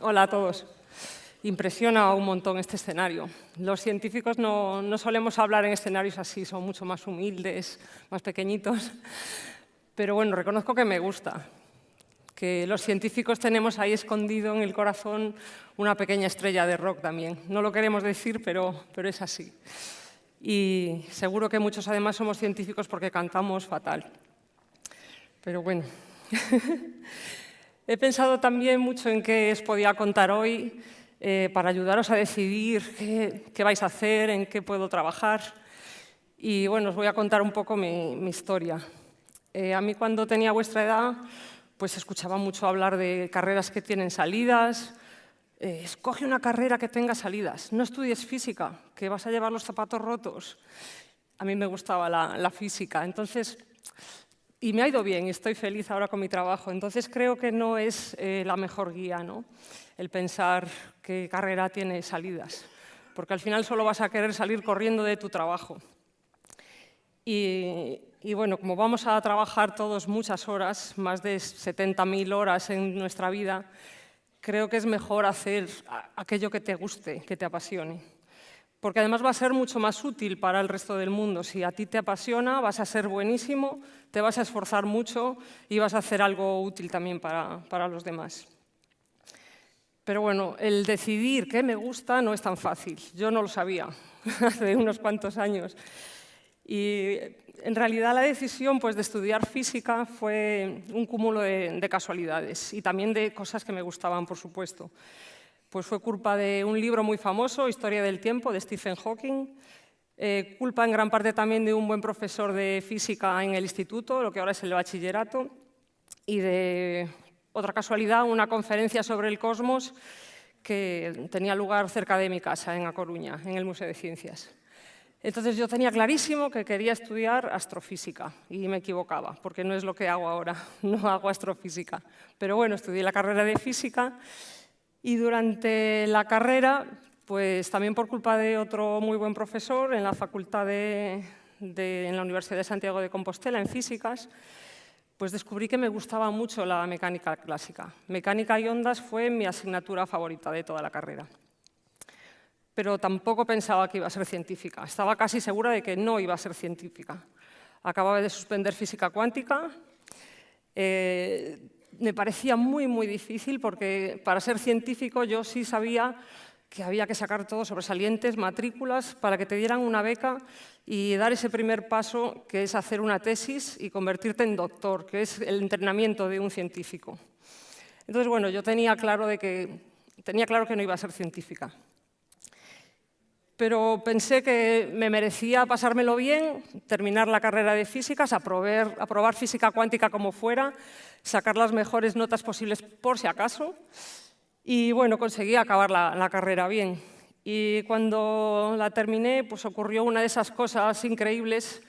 Hola a todos. Impresiona un montón este escenario. Los científicos no solemos hablar en escenarios así, son mucho más humildes, más pequeñitos. Pero bueno, reconozco que me gusta, que los científicos tenemos ahí escondido en el corazón una pequeña estrella de rock también. No lo queremos decir, pero es así. Y seguro que muchos además somos científicos porque cantamos fatal. Pero bueno. He pensado también mucho en qué os podía contar hoy para ayudaros a decidir qué vais a hacer, en qué puedo trabajar. Y bueno, os voy a contar un poco mi historia. A mí cuando tenía vuestra edad, pues escuchaba mucho hablar de carreras que tienen salidas. Escoge una carrera que tenga salidas. No estudies física, que vas a llevar los zapatos rotos. A mí me gustaba la física. Entonces, y me ha ido bien, y estoy feliz ahora con mi trabajo. Entonces creo que no es la mejor guía, ¿no? El pensar qué carrera tiene salidas, porque al final solo vas a querer salir corriendo de tu trabajo. Y bueno, como vamos a trabajar todos muchas horas, más de 70.000 horas en nuestra vida, creo que es mejor hacer aquello que te guste, que te apasione. Porque además va a ser mucho más útil para el resto del mundo. Si a ti te apasiona, vas a ser buenísimo, te vas a esforzar mucho y vas a hacer algo útil también para los demás. Pero bueno, el decidir qué me gusta no es tan fácil. Yo no lo sabía hace unos cuantos años. Y en realidad la decisión pues, de estudiar física fue un cúmulo de casualidades y también de cosas que me gustaban, por supuesto. Pues fue culpa de un libro muy famoso, Historia del tiempo, de Stephen Hawking, culpa en gran parte también de un buen profesor de física en el instituto, lo que ahora es el bachillerato, y de otra casualidad, una conferencia sobre el cosmos que tenía lugar cerca de mi casa, en A Coruña, en el Museo de Ciencias. Entonces yo tenía clarísimo que quería estudiar astrofísica y me equivocaba, porque no es lo que hago ahora, no hago astrofísica. Pero bueno, estudié la carrera de física. Y durante la carrera, pues también por culpa de otro muy buen profesor en la facultad en la Universidad de Santiago de Compostela, en físicas, pues descubrí que me gustaba mucho la mecánica clásica. Mecánica y ondas fue mi asignatura favorita de toda la carrera. Pero tampoco pensaba que iba a ser científica. Estaba casi segura de que no iba a ser científica. Acababa de suspender física cuántica. Me parecía muy difícil porque para ser científico yo sí sabía que había que sacar todos sobresalientes, matrículas, para que te dieran una beca y dar ese primer paso que es hacer una tesis y convertirte en doctor, que es el entrenamiento de un científico. Entonces, bueno, yo tenía claro que no iba a ser científica. Pero pensé que me merecía pasármelo bien, terminar la carrera de físicas, aprobar física cuántica como fuera, sacar las mejores notas posibles por si acaso. Y bueno, conseguí acabar la carrera bien. Y cuando la terminé, pues ocurrió una de esas cosas increíbles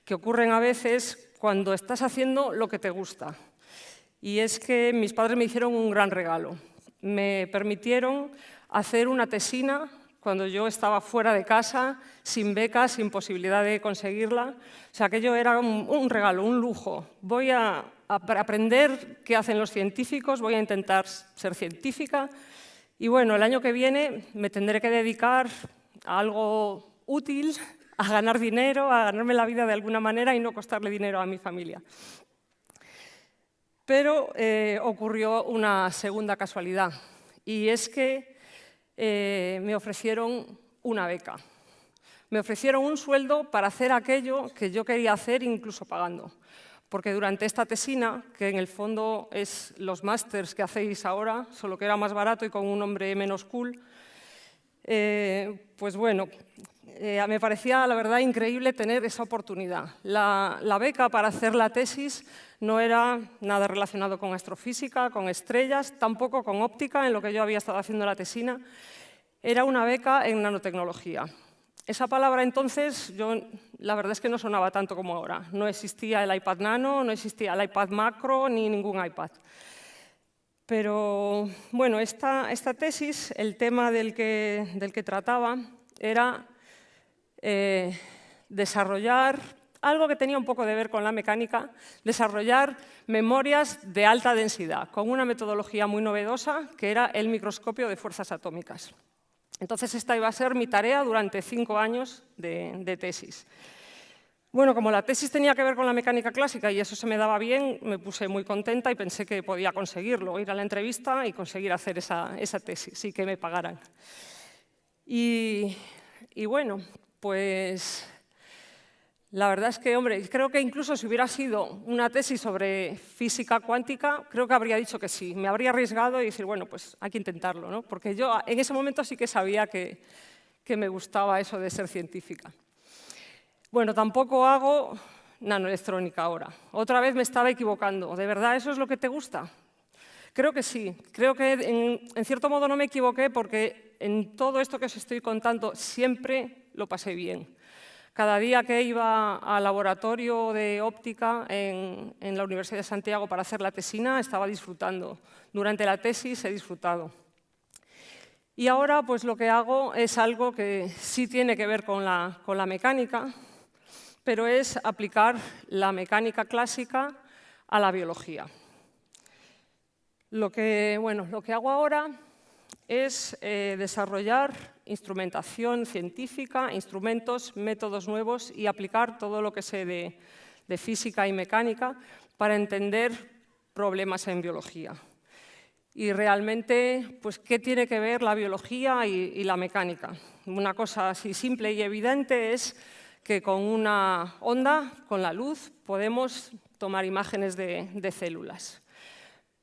que ocurren a veces cuando estás haciendo lo que te gusta. Y es que mis padres me hicieron un gran regalo. Me permitieron hacer una tesina cuando yo estaba fuera de casa, sin beca, sin posibilidad de conseguirla. O sea, aquello era un regalo, un lujo. Voy a aprender qué hacen los científicos, voy a intentar ser científica. Y bueno, el año que viene me tendré que dedicar a algo útil, a ganar dinero, a ganarme la vida de alguna manera y no costarle dinero a mi familia. Pero ocurrió una segunda casualidad, y es que me ofrecieron una beca. Me ofrecieron un sueldo para hacer aquello que yo quería hacer, incluso pagando. Porque durante esta tesina, que en el fondo es los másters que hacéis ahora, solo que era más barato y con un nombre menos cool, pues bueno, me parecía, la verdad, increíble tener esa oportunidad. La beca para hacer la tesis no era nada relacionado con astrofísica, con estrellas, tampoco con óptica, en lo que yo había estado haciendo la tesina. Era una beca en nanotecnología. Esa palabra entonces, la verdad es que no sonaba tanto como ahora. No existía el iPad Nano, no existía el iPad Macro, ni ningún iPad. Pero bueno, esta tesis, el tema del que trataba, era desarrollar algo que tenía un poco de ver con la mecánica, desarrollar memorias de alta densidad, con una metodología muy novedosa, que era el microscopio de fuerzas atómicas. Entonces, esta iba a ser mi tarea durante 5 años de tesis. Bueno, como la tesis tenía que ver con la mecánica clásica y eso se me daba bien, me puse muy contenta y pensé que podía conseguirlo, ir a la entrevista y conseguir hacer esa tesis, y que me pagaran. Y bueno, pues la verdad es que, hombre, creo que incluso si hubiera sido una tesis sobre física cuántica, creo que habría dicho que sí. Me habría arriesgado y decir, bueno, pues hay que intentarlo, ¿no? Porque yo en ese momento sí que sabía que me gustaba eso de ser científica. Bueno, tampoco hago nanoelectrónica ahora. Otra vez me estaba equivocando. ¿De verdad eso es lo que te gusta? Creo que sí. Creo que en cierto modo no me equivoqué porque en todo esto que os estoy contando siempre lo pasé bien. Cada día que iba al laboratorio de óptica en la Universidad de Santiago para hacer la tesina estaba disfrutando. Durante la tesis he disfrutado. Y ahora pues lo que hago es algo que sí tiene que ver con la mecánica, pero es aplicar la mecánica clásica a la biología. Lo que hago ahora es desarrollar instrumentación científica, instrumentos, métodos nuevos y aplicar todo lo que sé de física y mecánica para entender problemas en biología. Y realmente, pues, ¿qué tiene que ver la biología y la mecánica? Una cosa así simple y evidente es que con una onda, con la luz, podemos tomar imágenes de células.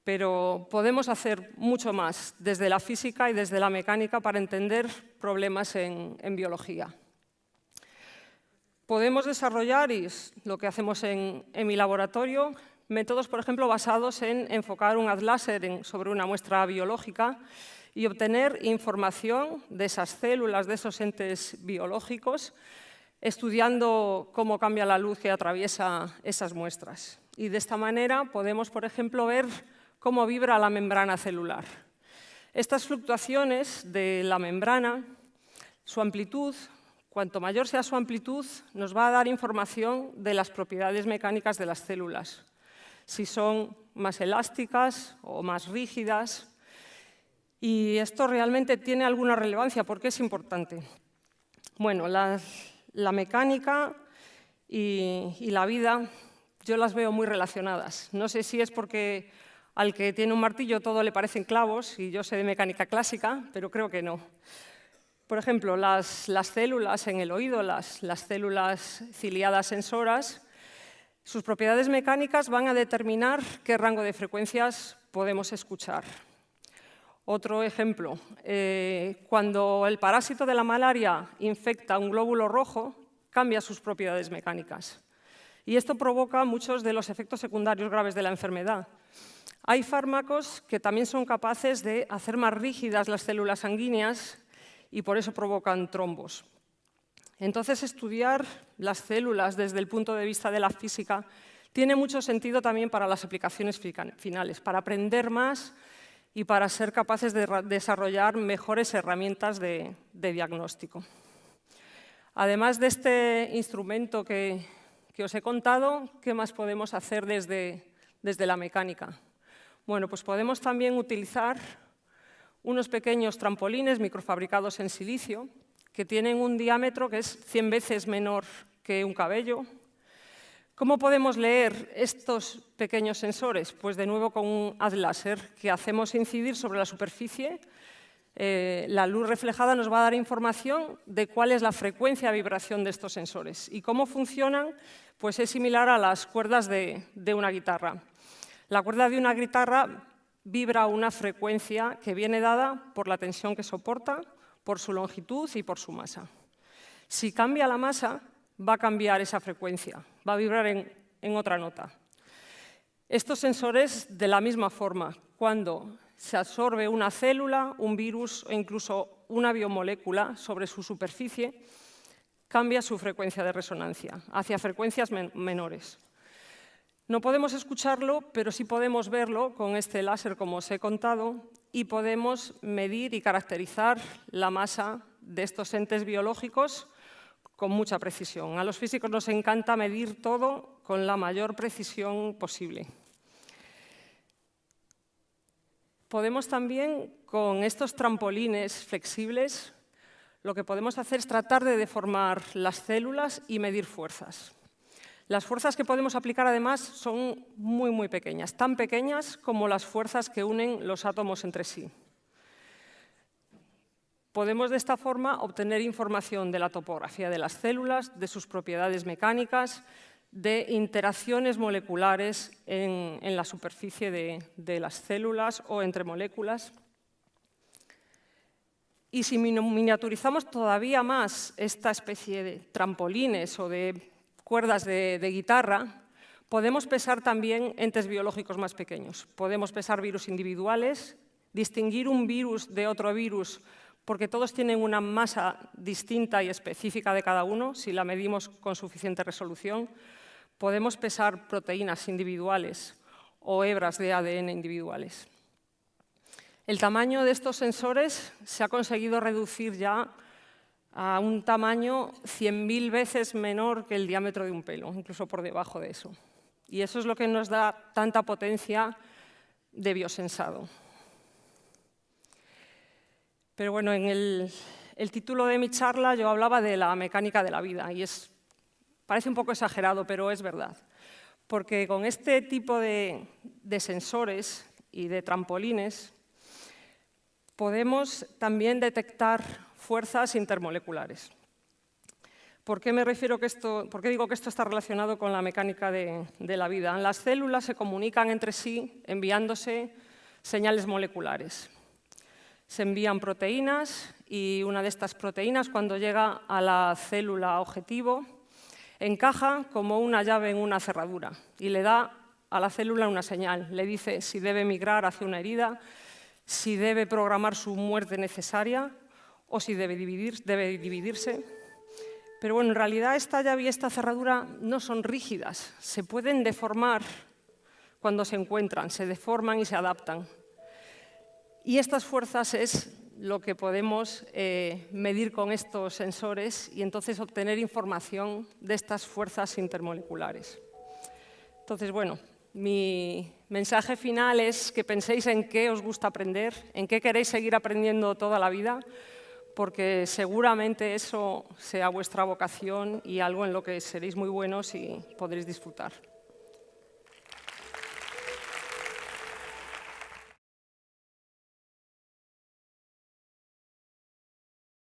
Pero podemos hacer mucho más desde la física y desde la mecánica para entender problemas en biología. Podemos desarrollar, y es lo que hacemos en mi laboratorio, métodos, por ejemplo, basados en enfocar un haz láser sobre una muestra biológica y obtener información de esas células, de esos entes biológicos, estudiando cómo cambia la luz que atraviesa esas muestras. Y de esta manera podemos, por ejemplo, ver cómo vibra la membrana celular. Estas fluctuaciones de la membrana, su amplitud, cuanto mayor sea su amplitud, nos va a dar información de las propiedades mecánicas de las células, si son más elásticas o más rígidas. Y esto realmente tiene alguna relevancia, porque es importante. Bueno, la mecánica y la vida yo las veo muy relacionadas. No sé si es porque al que tiene un martillo todo le parecen clavos y yo sé de mecánica clásica, pero creo que no. Por ejemplo, las células en el oído, las células ciliadas sensoras, sus propiedades mecánicas van a determinar qué rango de frecuencias podemos escuchar. Otro ejemplo, cuando el parásito de la malaria infecta un glóbulo rojo, cambia sus propiedades mecánicas. Y esto provoca muchos de los efectos secundarios graves de la enfermedad. Hay fármacos que también son capaces de hacer más rígidas las células sanguíneas y por eso provocan trombos. Entonces, estudiar las células desde el punto de vista de la física tiene mucho sentido también para las aplicaciones finales, para aprender más y para ser capaces de desarrollar mejores herramientas de diagnóstico. Además de este instrumento que os he contado, ¿qué más podemos hacer desde la mecánica? Bueno, pues podemos también utilizar unos pequeños trampolines microfabricados en silicio que tienen un diámetro que es 100 veces menor que un cabello. ¿Cómo podemos leer estos pequeños sensores? Pues de nuevo con un haz láser que hacemos incidir sobre la superficie. La luz reflejada nos va a dar información de cuál es la frecuencia de vibración de estos sensores. ¿Y cómo funcionan? Pues es similar a las cuerdas de una guitarra. La cuerda de una guitarra vibra a una frecuencia que viene dada por la tensión que soporta, por su longitud y por su masa. Si cambia la masa, va a cambiar esa frecuencia, va a vibrar en otra nota. Estos sensores, de la misma forma, cuando se absorbe una célula, un virus o incluso una biomolécula sobre su superficie, cambia su frecuencia de resonancia hacia frecuencias menores. No podemos escucharlo, pero sí podemos verlo con este láser, como os he contado, y podemos medir y caracterizar la masa de estos entes biológicos con mucha precisión. A los físicos nos encanta medir todo con la mayor precisión posible. Podemos también, con estos trampolines flexibles, lo que podemos hacer es tratar de deformar las células y medir fuerzas. Las fuerzas que podemos aplicar, además, son muy, muy pequeñas, tan pequeñas como las fuerzas que unen los átomos entre sí. Podemos, de esta forma, obtener información de la topografía de las células, de sus propiedades mecánicas, de interacciones moleculares en la superficie de las células o entre moléculas. Y si miniaturizamos todavía más esta especie de trampolines o de cuerdas de guitarra, podemos pesar también entes biológicos más pequeños. Podemos pesar virus individuales, distinguir un virus de otro virus, porque todos tienen una masa distinta y específica de cada uno, si la medimos con suficiente resolución. Podemos pesar proteínas individuales o hebras de ADN individuales. El tamaño de estos sensores se ha conseguido reducir ya a un tamaño 100.000 veces menor que el diámetro de un pelo, incluso por debajo de eso. Y eso es lo que nos da tanta potencia de biosensado. Pero bueno, en el título de mi charla yo hablaba de la mecánica de la vida y parece un poco exagerado, pero es verdad. Porque con este tipo de sensores y de trampolines podemos también detectar fuerzas intermoleculares. ¿Por qué me refiero por qué digo que esto está relacionado con la mecánica de la vida? Las células se comunican entre sí enviándose señales moleculares. Se envían proteínas y una de estas proteínas, cuando llega a la célula objetivo, encaja como una llave en una cerradura y le da a la célula una señal. Le dice si debe migrar hacia una herida, si debe programar su muerte necesaria o si debe dividirse. Pero bueno, en realidad esta llave y esta cerradura no son rígidas, se pueden deformar cuando se encuentran, se deforman y se adaptan. Y estas fuerzas es lo que podemos medir con estos sensores y entonces obtener información de estas fuerzas intermoleculares. Entonces, bueno, mi mensaje final es que penséis en qué os gusta aprender, en qué queréis seguir aprendiendo toda la vida, porque seguramente eso sea vuestra vocación y algo en lo que seréis muy buenos y podréis disfrutar.